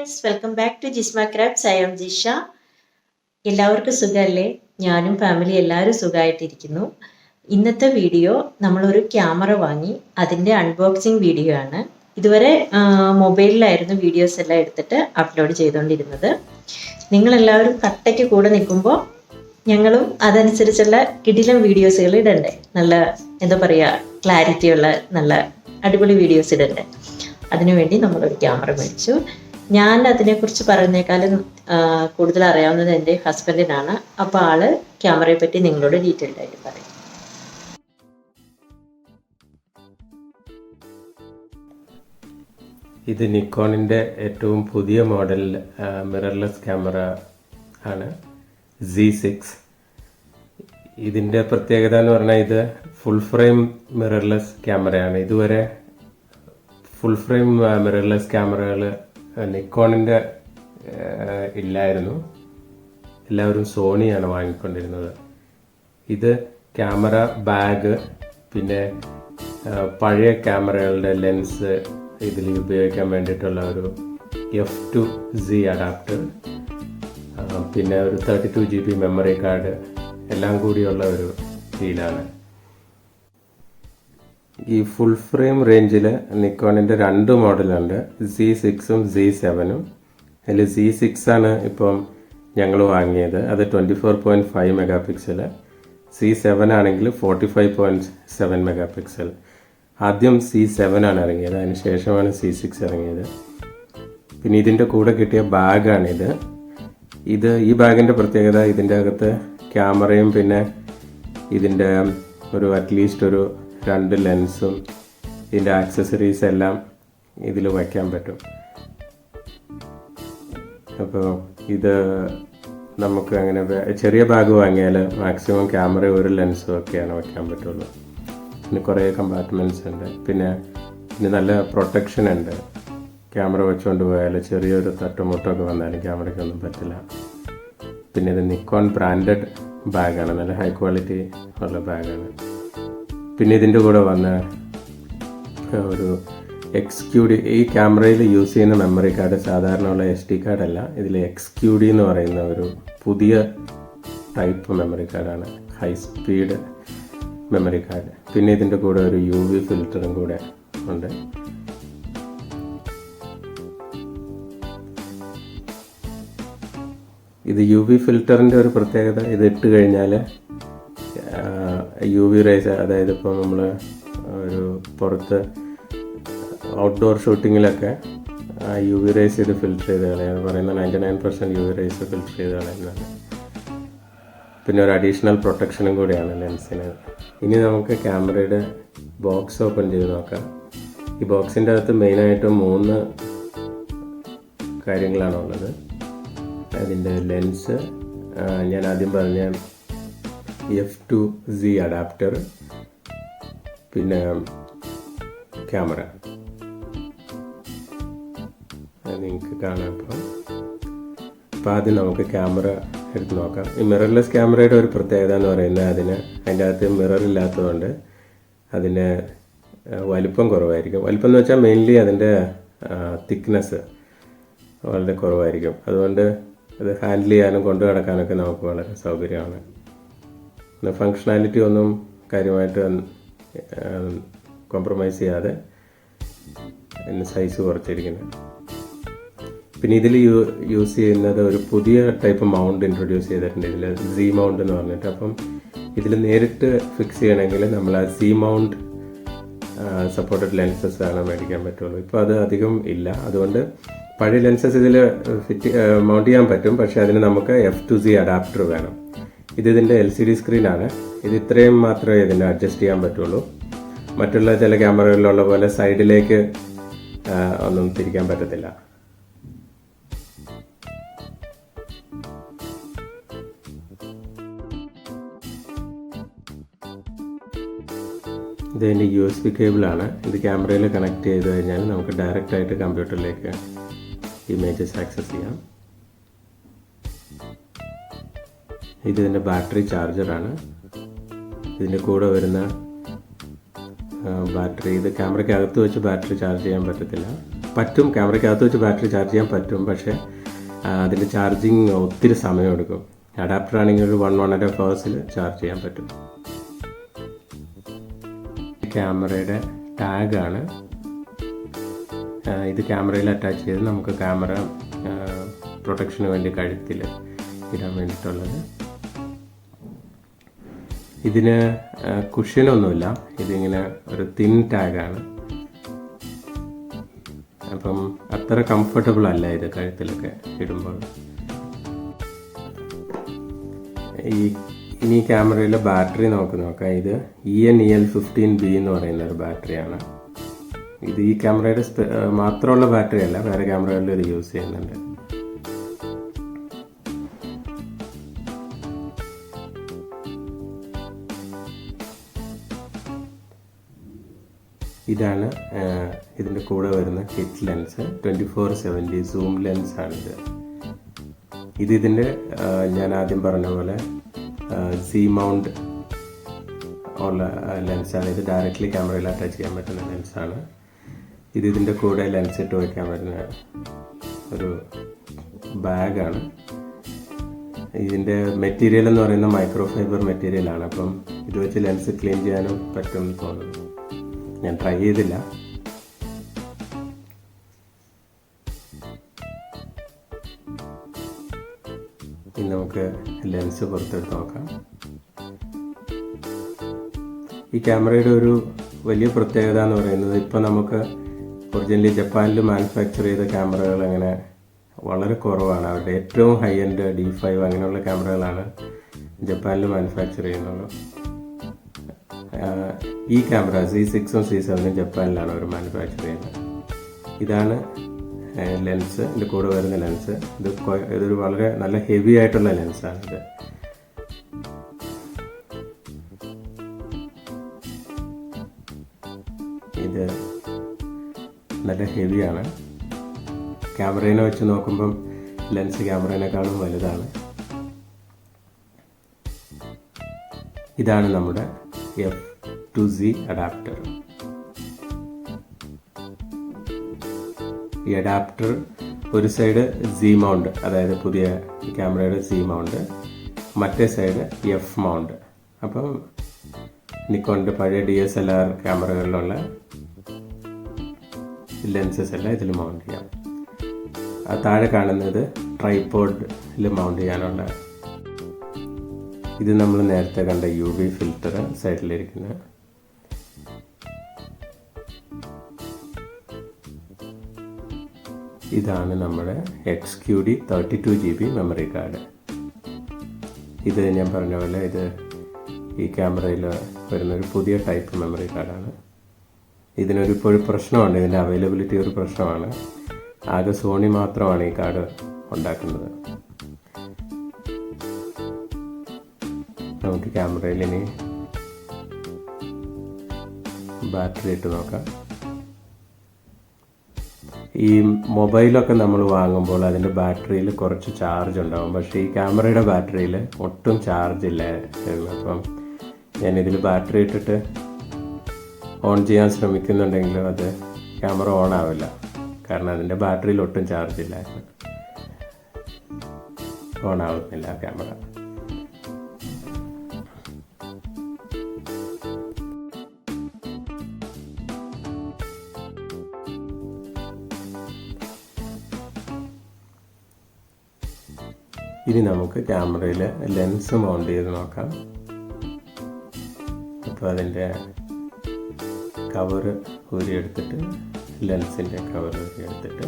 friends, welcome back to Jisma Crafts. I am Jisha. എല്ലാവർക്കും സുഖമല്ലേ? ഞാനും ഫാമിലി എല്ലാവരും സുഖമായിട്ടിരിക്കുന്നു. ഇന്നത്തെ വീഡിയോ നമ്മളൊരു ക്യാമറ വാങ്ങി അതിൻ്റെ അൺബോക്സിങ് വീഡിയോ ആണ്. ഇതുവരെ മൊബൈലിലായിരുന്നു വീഡിയോസ് എല്ലാം എടുത്തിട്ട് അപ്ലോഡ് ചെയ്തുകൊണ്ടിരുന്നത്. നിങ്ങളെല്ലാവരും കട്ടയ്ക്ക് കൂടെ നിൽക്കുമ്പോൾ ഞങ്ങളും അതനുസരിച്ചുള്ള കിടിലം വീഡിയോസുകൾ ഇടണ്ടേ, നല്ല എന്താ പറയുക ക്ലാരിറ്റിയുള്ള നല്ല അടിപൊളി വീഡിയോസ് ഇടണ്ടേ. അതിനുവേണ്ടി നമ്മളൊരു ക്യാമറ മേടിച്ചു. ഞാൻ അതിനെക്കുറിച്ച് പറയുന്നേക്കാളും കൂടുതൽ അറിയാവുന്നത് എൻ്റെ ഹസ്ബൻഡിനാണ്. അപ്പോൾ ആള് ക്യാമറയെ പറ്റി നിങ്ങളോട് ഡീറ്റെയിൽഡ് ആയിട്ട് പറയും. ഇത് നിക്കോണിൻ്റെ ഏറ്റവും പുതിയ മോഡൽ മിറർലെസ് ക്യാമറ ആണ്, Z6. ഇതിൻ്റെ പ്രത്യേകത എന്ന് പറഞ്ഞാൽ ഇത് ഫുൾ ഫ്രെയിം മിറർലെസ് ക്യാമറയാണ്. ഇതുവരെ ഫുൾ ഫ്രെയിം മിറർലെസ് ക്യാമറകൾ നിക്കോണിൻ്റെ ഇല്ലായിരുന്നു. എല്ലാവരും സോണിയാണ് വാങ്ങിക്കൊണ്ടിരുന്നത്. ഇത് ക്യാമറ ബാഗ്, പിന്നെ പഴയ ക്യാമറകളുടെ ലെൻസ് ഇതിൽ ഉപയോഗിക്കാൻ വേണ്ടിയിട്ടുള്ള ഒരു F2Z അഡാപ്റ്റർ, പിന്നെ ഒരു 32 GB മെമ്മറി കാർഡ്, എല്ലാം കൂടിയുള്ള ഒരു ഡീലാണ്. ഈ ഫുൾ ഫ്രെയിം റേഞ്ചിൽ നിക്കോണിൻ്റെ 2 മോഡലുണ്ട്, Z6ഉം Z7ഉം. അതിൽ Z6 ആണ് ഇപ്പം ഞങ്ങൾ വാങ്ങിയത്. അത് 24.5 മെഗാ പിക്സൽ. Z7 ആണെങ്കിൽ 45.7 മെഗാ പിക്സൽ. ആദ്യം Z7 ആണ് ഇറങ്ങിയത്, അതിന് ശേഷമാണ് Z6 ഇറങ്ങിയത്. പിന്നെ ഇതിൻ്റെ കൂടെ കിട്ടിയ ബാഗാണിത്. ഈ ബാഗിൻ്റെ പ്രത്യേകത, ഇതിൻ്റെ അകത്ത് ക്യാമറയും പിന്നെ ഇതിൻ്റെ അറ്റ്ലീസ്റ്റ് ഒരു 2 ലെൻസും ഇതിൻ്റെ ആക്സസറീസ് എല്ലാം ഇതിൽ വയ്ക്കാൻ പറ്റും. അപ്പോൾ ഇത് നമുക്ക് അങ്ങനെ ചെറിയ ബാഗ് വാങ്ങിയാൽ മാക്സിമം ക്യാമറ ഒരു ലെൻസും ഒക്കെയാണ് വയ്ക്കാൻ പറ്റുള്ളൂ. പിന്നെ കുറേ കമ്പാർട്ട്മെൻറ്റ്സ് ഉണ്ട്. പിന്നെ നല്ല പ്രൊട്ടക്ഷൻ ഉണ്ട്. ക്യാമറ വെച്ചുകൊണ്ട് പോയാൽ ചെറിയൊരു തട്ടുമുട്ടൊക്കെ വന്നാലും ക്യാമറയ്ക്കൊന്നും പറ്റില്ല. പിന്നെ ഇത് നിക്കോൺ ബ്രാൻഡഡ് ബാഗാണ്, നല്ല ഹൈ ക്വാളിറ്റി ഉള്ള ബാഗാണ്. പിന്നെ ഇതിൻ്റെ കൂടെ വന്ന ഒരു XQD, ഈ ക്യാമറയിൽ യൂസ് ചെയ്യുന്ന മെമ്മറി കാർഡ് സാധാരണ ഉള്ള SD കാർഡല്ല, ഇതിൽ XQD എന്ന് പറയുന്ന ഒരു പുതിയ ടൈപ്പ് മെമ്മറി കാർഡാണ്, ഹൈ സ്പീഡ് മെമ്മറി കാർഡ്. പിന്നെ ഇതിൻ്റെ കൂടെ ഒരു UV ഫിൽറ്ററും കൂടെ ഉണ്ട്. ഇത് UV ഫിൽറ്ററിൻ്റെ ഒരു പ്രത്യേകത, ഇത് ഇട്ട് കഴിഞ്ഞാൽ UV റേസ്, അതായത് ഇപ്പോൾ നമ്മൾ ഒരു പുറത്ത് ഔട്ട്ഡോർ ഷൂട്ടിങ്ങിലൊക്കെ UV റേസ് ഇത് ഫിൽറ്റർ ചെയ്ത് കളയാൻ പറയുന്നത് 99% UV റേസ് ഫിൽറ്റർ ചെയ്ത് കളയുന്നതാണ്. പിന്നെ ഒരു അഡീഷണൽ പ്രൊട്ടക്ഷനും കൂടിയാണ് ലെൻസിന്. ഇനി നമുക്ക് ക്യാമറയുടെ ബോക്സ് ഓപ്പൺ ചെയ്ത് നോക്കാം. ഈ ബോക്സിൻ്റെ അകത്ത് മെയിനായിട്ട് 3 കാര്യങ്ങളാണുള്ളത്. അതിൻ്റെ ലെൻസ്, ഞാൻ ആദ്യം പറഞ്ഞ F2Z അഡാപ്റ്റർ, പിന്നെ ക്യാമറ. അത് നിങ്ങൾക്ക് കാണാം. അപ്പോൾ ആദ്യം നമുക്ക് ക്യാമറ എടുത്ത് നോക്കാം. ഈ മിറർലെസ് ക്യാമറയുടെ ഒരു പ്രത്യേകത എന്ന് പറയുന്നത് അതിൻ്റെ അകത്ത് മിറർ ഇല്ലാത്തതുകൊണ്ട് അതിന് വലിപ്പം കുറവായിരിക്കും. വലിപ്പം എന്ന് വെച്ചാൽ മെയിൻലി അതിൻ്റെ തിക്നെസ് വളരെ കുറവായിരിക്കും. അതുകൊണ്ട് അത് ഹാൻഡിൽ ചെയ്യാനും കൊണ്ടു നടക്കാനൊക്കെ നമുക്ക് വളരെ സൗകര്യമാണ്. പിന്നെ ഫങ്ഷണാലിറ്റി ഒന്നും കാര്യമായിട്ട് കോംപ്രമൈസ് ചെയ്യാതെ സൈസ് കുറച്ചിരിക്കുന്നത്. പിന്നെ ഇതിൽ യൂസ് ചെയ്യുന്നത് ഒരു പുതിയ ടൈപ്പ് മൗണ്ട് ഇൻട്രൊഡ്യൂസ് ചെയ്തിട്ടുണ്ട്, ഇതിൽ Z മൗണ്ട് എന്ന് പറഞ്ഞിട്ട്. അപ്പം ഇതിൽ നേരിട്ട് ഫിക്സ് ചെയ്യണമെങ്കിൽ നമ്മൾ ആ Z മൗണ്ട് സപ്പോർട്ടഡ് ലെൻസസ് ആണ് മേടിക്കാൻ പറ്റുള്ളൂ. ഇപ്പോൾ അത് അധികം ഇല്ല. അതുകൊണ്ട് പഴയ ലെൻസസ് ഇതിൽ മൗണ്ട് ചെയ്യാൻ പറ്റും, പക്ഷേ അതിന് നമുക്ക് F2Z അഡാപ്റ്റർ വേണം. ഇതിൻ്റെ LCD സ്ക്രീനാണ്. ഇത് ഇത്രയും മാത്രമേ ഇതിന് അഡ്ജസ്റ്റ് ചെയ്യാൻ പറ്റുള്ളൂ. മറ്റുള്ള ചില ക്യാമറകളിലുള്ള പോലെ സൈഡിലേക്ക് ഒന്നും തിരിക്കാൻ പറ്റത്തില്ല. ഇതിൻ്റെ USB കേബിളാണ്. ഇത് ക്യാമറയിൽ കണക്ട് ചെയ്ത് കഴിഞ്ഞാൽ നമുക്ക് ഡയറക്റ്റായിട്ട് കമ്പ്യൂട്ടറിലേക്ക് ഇമേജസ് ആക്സസ് ചെയ്യാം. ഇതിൻ്റെ ബാറ്ററി ചാർജറാണ്. ഇതിൻ്റെ കൂടെ വരുന്ന ബാറ്ററി, ഇത് ക്യാമറയ്ക്ക് അകത്ത് വെച്ച് ബാറ്ററി ചാർജ് ചെയ്യാൻ പറ്റത്തില്ല. പറ്റും, ക്യാമറയ്ക്കകത്ത് വെച്ച് ബാറ്ററി ചാർജ് ചെയ്യാൻ പറ്റും. പക്ഷേ അതിൻ്റെ ചാർജിങ് ഒത്തിരി സമയമെടുക്കും. അഡാപ്റ്റർ ആണെങ്കിൽ ഒരു 1-1.5 hours ചാർജ് ചെയ്യാൻ പറ്റും. ക്യാമറയുടെ ടാഗാണ് ഇത്. ക്യാമറയിൽ അറ്റാച്ച് ചെയ്ത് നമുക്ക് ക്യാമറ പ്രൊട്ടക്ഷന് വേണ്ടി കഴുത്തിൽ ഇടാൻ വേണ്ടിയിട്ടുള്ളത്. ഇതിന് കുഷ്യനൊന്നുമില്ല, ഇതിങ്ങനെ ഒരു തിൻ ടാഗാണ്. അപ്പം അത്ര കംഫർട്ടബിൾ അല്ല ഇത് കഴുത്തിലൊക്കെ ഇടുമ്പോൾ. ഇനി ക്യാമറയിലെ ബാറ്ററി നമുക്ക് നോക്കാം. ഇത് ENEL15B എന്ന് പറയുന്ന ഒരു ബാറ്ററിയാണ്. ഇത് ഈ ക്യാമറയുടെ മാത്രമുള്ള ബാറ്ററി അല്ല, വേറെ ക്യാമറകളിൽ ഇത് യൂസ് ചെയ്യുന്നുണ്ട്. ഇതാണ് ഇതിൻ്റെ കൂടെ വരുന്ന കിറ്റ് ലെൻസ്. 24-70 സൂം ലെൻസാണിത്. ഇതിൻ്റെ ഞാൻ ആദ്യം പറഞ്ഞ പോലെ സി മൗണ്ട് ഉള്ള ലെൻസാണ്. ഇത് ഡയറക്റ്റ്ലി ക്യാമറയിൽ അറ്റാച്ച് ചെയ്യാൻ പറ്റുന്ന ലെൻസാണ്. ഇതിൻ്റെ കൂടെ ലെൻസ് ഇട്ട് വയ്ക്കാൻ പറ്റുന്ന ഒരു ബാഗാണ്. ഇതിൻ്റെ മെറ്റീരിയൽ എന്ന് പറയുന്ന മൈക്രോ ഫൈബർ മെറ്റീരിയലാണ്. അപ്പം ഇത് വെച്ച് ലെൻസ് ക്ലീൻ ചെയ്യാനും പറ്റുമെന്ന് തോന്നുന്നു. ഞാൻ ട്രൈ ചെയ്തില്ല. ഇനി നമുക്ക് ലെൻസ് പുറത്തെടുത്ത് നോക്കാം. ഈ ക്യാമറയുടെ ഒരു വലിയ പ്രത്യേകത എന്ന് പറയുന്നത്, ഇപ്പോൾ നമുക്ക് ഒറിജിനലി ജപ്പാനിൽ മാനുഫാക്ചർ ചെയ്ത ക്യാമറകൾ അങ്ങനെ വളരെ കുറവാണ്. അവരുടെ ഏറ്റവും ഹൈ എൻഡ് D5 അങ്ങനെയുള്ള ക്യാമറകളാണ് ജപ്പാനിൽ മാനുഫാക്ചർ ചെയ്യുന്നുള്ളൂ. ഈ ക്യാമറ Z6ഉം C7ഉം ജപ്പാനിലാണ് അവർ മാനുഫാക്ചർ ചെയ്യുന്നത്. ഇതാണ് ലെൻസ്, ഇതിൻ്റെ കൂടെ വരുന്ന ലെൻസ്. ഇതൊരു വളരെ നല്ല ഹെവി ആയിട്ടുള്ള ലെൻസാണിത്. ഇത് നല്ല ഹെവിയാണ്. ക്യാമറയെ വെച്ച് നോക്കുമ്പം ലെൻസ് ക്യാമറേനേക്കാളും വലുതാണ്. ഇതാണ് നമ്മുടെ F2Z അഡാപ്റ്റർ. ഈ അഡാപ്റ്റർ ഒരു സൈഡ് Z മൗണ്ട്, അതായത് പുതിയ ക്യാമറയുടെ Z മൗണ്ട്, മറ്റേ സൈഡ് F മൗണ്ട്. അപ്പം നിക്കോണിൻ്റെ പഴയ DSLR ക്യാമറകളിലുള്ള ലെൻസസ് എല്ലാം ഇതിൽ മൗണ്ട് ചെയ്യാം. താഴെ കാണുന്നത് ട്രൈപോഡിൽ മൗണ്ട് ചെയ്യാനുള്ള. ഇത് നമ്മൾ നേരത്തെ കണ്ട UV ഫിൽറ്റർ സൈഡിലിരിക്കുന്നത്. ഇതാണ് നമ്മുടെ XQD 32GB മെമ്മറി കാർഡ്. ഇത് ഞാൻ പറഞ്ഞ പോലെ ഇത് ഈ ക്യാമറയിൽ വരുന്നൊരു പുതിയ ടൈപ്പ് മെമ്മറി കാർഡാണ്. ഇപ്പോൾ ഒരു പ്രശ്നമുണ്ട്, ഇതിൻ്റെ അവൈലബിലിറ്റി ഒരു പ്രശ്നമാണ്. ആകെ സോണി മാത്രമാണ് ഈ കാർഡ് ഉണ്ടാക്കുന്നത്. നമുക്ക് ക്യാമറയിൽ ഇനി ബാറ്ററി ഇട്ട് നോക്കാം. ഈ മൊബൈലൊക്കെ നമ്മൾ വാങ്ങുമ്പോൾ അതിൻ്റെ ബാറ്ററിയിൽ കുറച്ച് ചാർജ് ഉണ്ടാകും, പക്ഷേ ഈ ക്യാമറയുടെ ബാറ്ററിയിൽ ഒട്ടും ചാർജ് ഇല്ലായിരുന്നു. അപ്പം ഞാനിതിൽ ബാറ്ററി ഇട്ടിട്ട് ഓൺ ചെയ്യാൻ ശ്രമിക്കുന്നുണ്ടെങ്കിലും അത് ക്യാമറ ഓൺ ആവില്ല, കാരണം അതിൻ്റെ ബാറ്ററിയിൽ ഒട്ടും ചാർജ് ഇല്ലായിരുന്നു. ഓൺ ആവുന്നില്ല ക്യാമറ. ഇനി നമുക്ക് ക്യാമറയിൽ ലെൻസ് മൗണ്ട് ചെയ്ത് നോക്കാം. അപ്പോൾ അതിൻ്റെ കവറ് ഊരിയെടുത്തിട്ട്, ലെൻസിൻ്റെ കവർ ഊരിയെടുത്തിട്ട്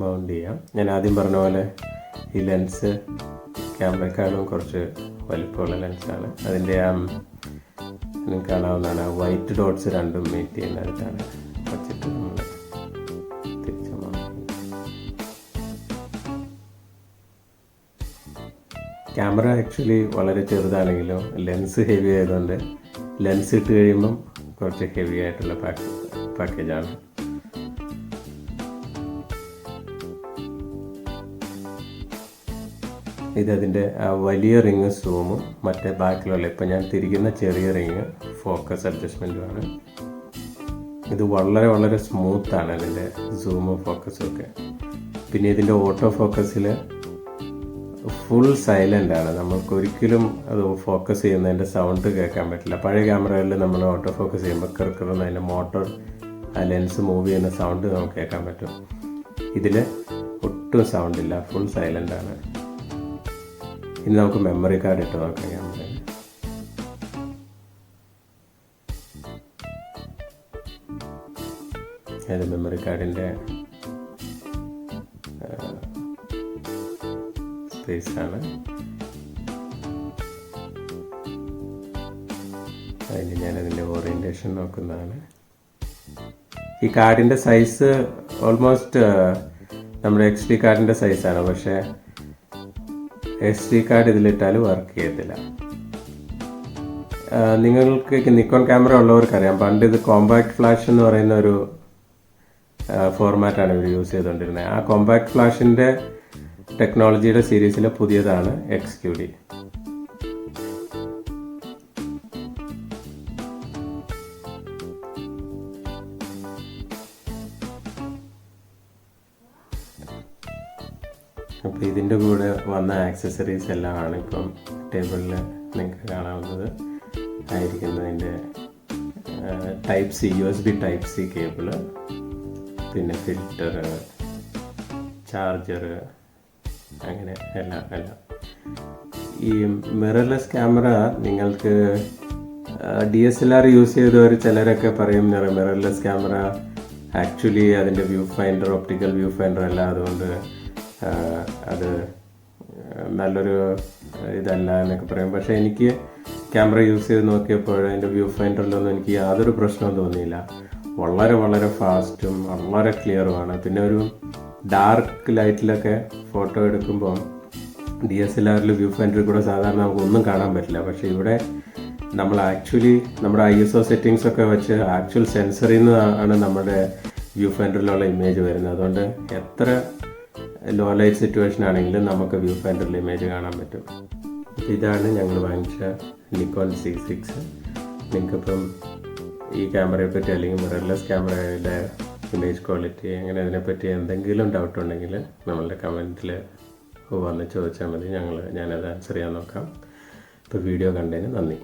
മൗണ്ട് ചെയ്യാം. ഞാൻ ആദ്യം പറഞ്ഞ പോലെ ഈ ലെൻസ് ക്യാമറക്കാളും കുറച്ച് വലിപ്പമുള്ള ലെൻസാണ്. അതിൻ്റെ നിങ്ങൾക്ക് കാണാവുന്നതാണ് വൈറ്റ് ഡോട്ട്സ് രണ്ടും മീറ്റ് ചെയ്യുന്നിടത്താണ് വച്ചിട്ട് നമ്മൾ തിരിച്ച് മൗണ്ട് ചെയ്യും. ക്യാമറ ആക്ച്വലി വളരെ ചെറുതാണെങ്കിലും ലെൻസ് ഹെവി ആയതുകൊണ്ട് ലെൻസ് ഇട്ട് കഴിയുമ്പം കുറച്ച് ഹെവി ആയിട്ടുള്ള പാക്കേജാണ്. ഇതതിൻ്റെ വലിയ റിങ് സൂമും മറ്റേ ബാക്കിലുള്ള ഇപ്പം ഞാൻ തിരിക്കുന്ന ചെറിയ റിങ് ഫോക്കസ് അഡ്ജസ്റ്റ്മെൻറ്റുമാണ്. ഇത് വളരെ വളരെ സ്മൂത്താണ് ഇതിൻ്റെ സൂമും ഫോക്കസും ഒക്കെ. പിന്നെ ഇതിൻ്റെ ഓട്ടോ ഫോക്കസിൽ ഫുൾ സൈലൻ്റ് ആണ്. നമുക്ക് ഒരിക്കലും അത് ഫോക്കസ് ചെയ്യുന്നതിൻ്റെ സൗണ്ട് കേൾക്കാൻ പറ്റില്ല. പഴയ ക്യാമറകളിൽ നമ്മൾ ഓട്ടോ ഫോക്കസ് ചെയ്യുമ്പോൾ കിറക്കിറുന്ന അതിൻ്റെ മോട്ടോർ ആ ലെൻസ് മൂവ് ചെയ്യുന്ന സൗണ്ട് നമുക്ക് കേൾക്കാൻ പറ്റും. ഇതിൽ ഒട്ടും സൗണ്ടില്ല, ഫുൾ സൈലൻ്റ് ആണ്. ഇനി നമുക്ക് മെമ്മറി കാർഡ് ഇട്ട് നോക്കാം ക്യാമറയിൽ. അത് മെമ്മറി കാർഡിൻ്റെ സ്പേസാണ്. അതിന് ഞാനതിൻ്റെ ഓറിയൻറ്റേഷൻ നോക്കുന്നതാണ്. ഈ കാർഡിൻ്റെ സൈസ് ഓൾമോസ്റ്റ് നമ്മുടെ XD കാർഡിൻ്റെ സൈസാണ്. പക്ഷേ SD കാർഡ് ഇതിലിട്ടാൽ വർക്ക് ചെയ്യത്തില്ല. നിങ്ങൾക്ക് നിക്കോൺ ക്യാമറ ഉള്ളവർക്കറിയാം, പണ്ട് ഇത് കോമ്പാക്ട് ഫ്ലാഷ് എന്ന് പറയുന്ന ഒരു ഫോർമാറ്റാണ് ഇവർ യൂസ് ചെയ്തുകൊണ്ടിരുന്നത്. ആ കോമ്പാക്ട് ഫ്ലാഷിൻ്റെ ടെക്നോളജിയുടെ സീരീസിലെ പുതിയതാണ് XQD. അപ്പോൾ ഇതിൻ്റെ കൂടെ വന്ന ആക്സസറീസ് എല്ലാമാണ് ഇപ്പം ടേബിളിൽ നിങ്ങൾക്ക് കാണാവുന്നത് ആയിരിക്കുന്നതിൻ്റെ type C USB type C cable, പിന്നെ ഫിൽറ്റർ, ചാർജർ, അങ്ങനെ എല്ലാം. ഈ മിറർലെസ് ക്യാമറ നിങ്ങൾക്ക് DSLR യൂസ് ചെയ്തവർ ചിലരൊക്കെ പറയും മിറർലെസ് ക്യാമറ ആക്ച്വലി അതിൻ്റെ viewfinder optical viewfinder അല്ല, അതുകൊണ്ട് അത് നല്ലൊരു ഇതല്ല എന്നൊക്കെ പറയും. പക്ഷേ എനിക്ക് ക്യാമറ യൂസ് ചെയ്ത് നോക്കിയപ്പോൾ അതിൻ്റെ വ്യൂ ഫൈൻഡറിലൊന്നും എനിക്ക് യാതൊരു പ്രശ്നവും തോന്നിയില്ല. വളരെ വളരെ ഫാസ്റ്റും വളരെ ക്ലിയറുമാണ്. പിന്നെ ഒരു ഡാർക്ക് ലൈറ്റിലൊക്കെ ഫോട്ടോ എടുക്കുമ്പോൾ DSLRൽ വ്യൂ ഫൈൻഡറിൽ കൂടെ സാധാരണ നമുക്കൊന്നും കാണാൻ പറ്റില്ല. പക്ഷേ ഇവിടെ നമ്മൾ ആക്ച്വലി നമ്മുടെ ISO സെറ്റിങ്സ് ഒക്കെ വെച്ച് ആക്ച്വൽ സെൻസറിൽ നിന്നാണ് നമ്മുടെ വ്യൂ ഫൈൻഡറിലുള്ള ഇമേജ് വരുന്നത്. അതുകൊണ്ട് എത്ര ലോ ലൈറ്റ് സിറ്റുവേഷൻ ആണെങ്കിലും നമുക്ക് വ്യൂ ഫൈൻഡറിൽ ഇമേജ് കാണാൻ പറ്റും. ഇതാണ് ഞങ്ങൾ വാങ്ങിച്ച നിക്കോൺ Z6. നിങ്ങൾക്കിപ്പം ഈ ക്യാമറയെ പറ്റി അല്ലെങ്കിൽ മിറർലെസ് ക്യാമറയുടെ ഇമേജ് ക്വാളിറ്റി അങ്ങനെ അതിനെപ്പറ്റി എന്തെങ്കിലും ഡൗട്ട് ഉണ്ടെങ്കിൽ നമ്മളുടെ കമൻറ്റിൽ വന്ന് ചോദിച്ചാൽ മതി. ഞാനത് ആൻസർ ചെയ്യാൻ നോക്കാം. ഇപ്പോൾ വീഡിയോ കണ്ടതിന് നന്ദി.